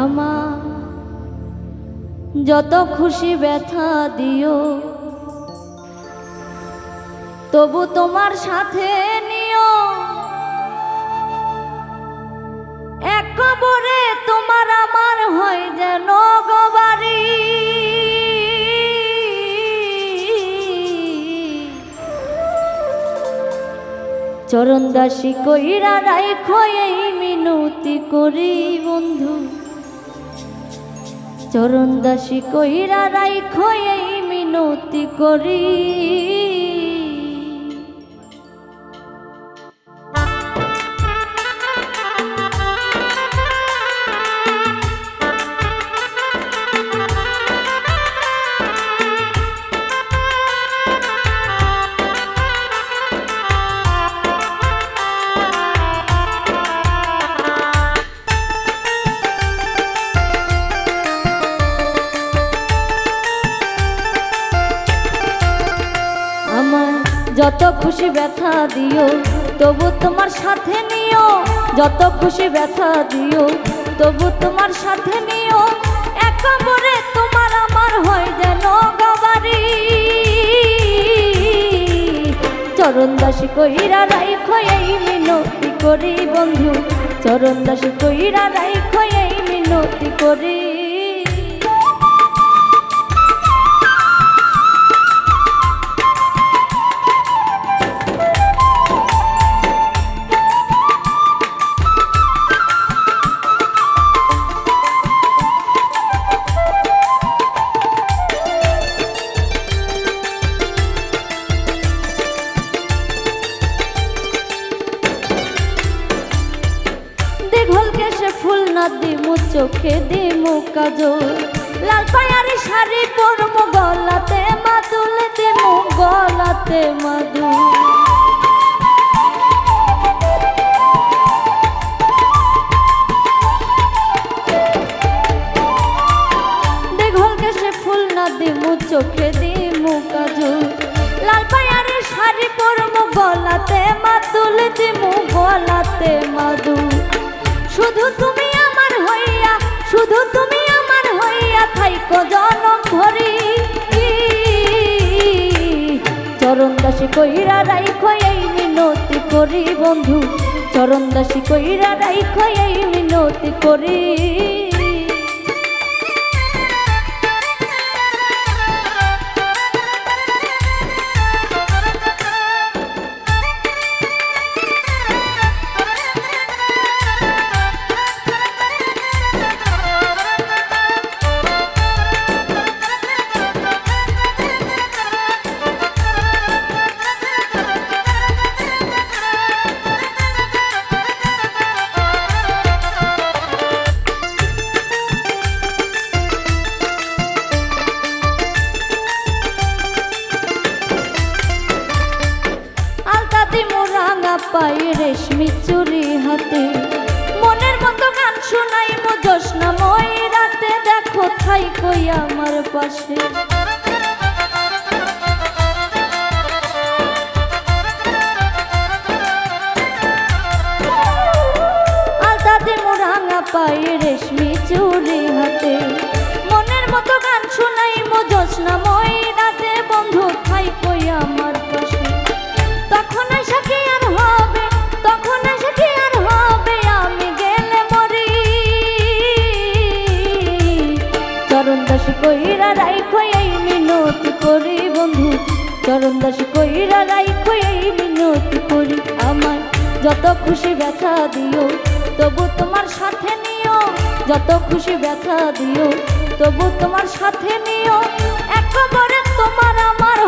আমার যত খুশি ব্যথা দিও তবু তোমার সাথে নিও। এক কবরে তোমার আমার হয় যেন গবারি। চরণ দাসী কইরা রাইখো এই মিনতি করি বন্ধু। চরণ দাসী কইরা রাইখো এই মিনতি করি। যত খুশি ব্যথা দিও তবু তোমার সাথে নিও। যত খুশি ব্যথা দিও তবু তোমার সাথে নিও। এক কবরে তোমার আমার হয় যেন গবারি। চরণ দাসী কইরা রাইখো এই মিনতি করি বন্ধু। চরণ দাসী কইরা রাইখো এই মিনতি করি। ফুল না দিমু চোখে দিমু কাজল। লাল পায়ারি শাড়ি পরমু গলাতে মাদুল দিমু গলাতে মাদুল। দেখল কেসে ফুল না দিমু চোখে দিমু কাজল। লাল পায়ারি শাড়ি পরমু গলাতে মাদুল দিমু গলাতে মাদুল। শুধু তুমি আমার হইয়া, শুধু তুমি আমার হইয়া থাইকো জনম ভরি। চরণ দাসী কইরা রাইখো এই মিনতি করি বন্ধু। চরণ দাসী কইরা রাইখো এই মিনতি করি। পাই রেশমি চুরি হাতে মনের মতো গান শোনাই মো জোৎস্নাময় রাতে। দেখো থাই কই আমার পাশে। আলতা দিমু রাঙা পাই রেশমি চুরি হাতে মনের মতো গান শোনাই মো জোৎস্নাময় রাতে। বন্ধু থাই কই আমার পাশে। তখন আশা কি আর হবে, তখন আশা কি আর হবে, আমি গেলে মরি। চরণ দাসী কইরা রাইখো এই মিনতি করি বন্ধু। চরণ দাসী কইরা রাইখো এই মিনতি করি। আমার যত খুশি ব্যথা দিও তবু তোমার সাথে নিও। যত খুশি ব্যথা দিও তবু তোমার সাথে নিও। এক কবরে তোমার আমার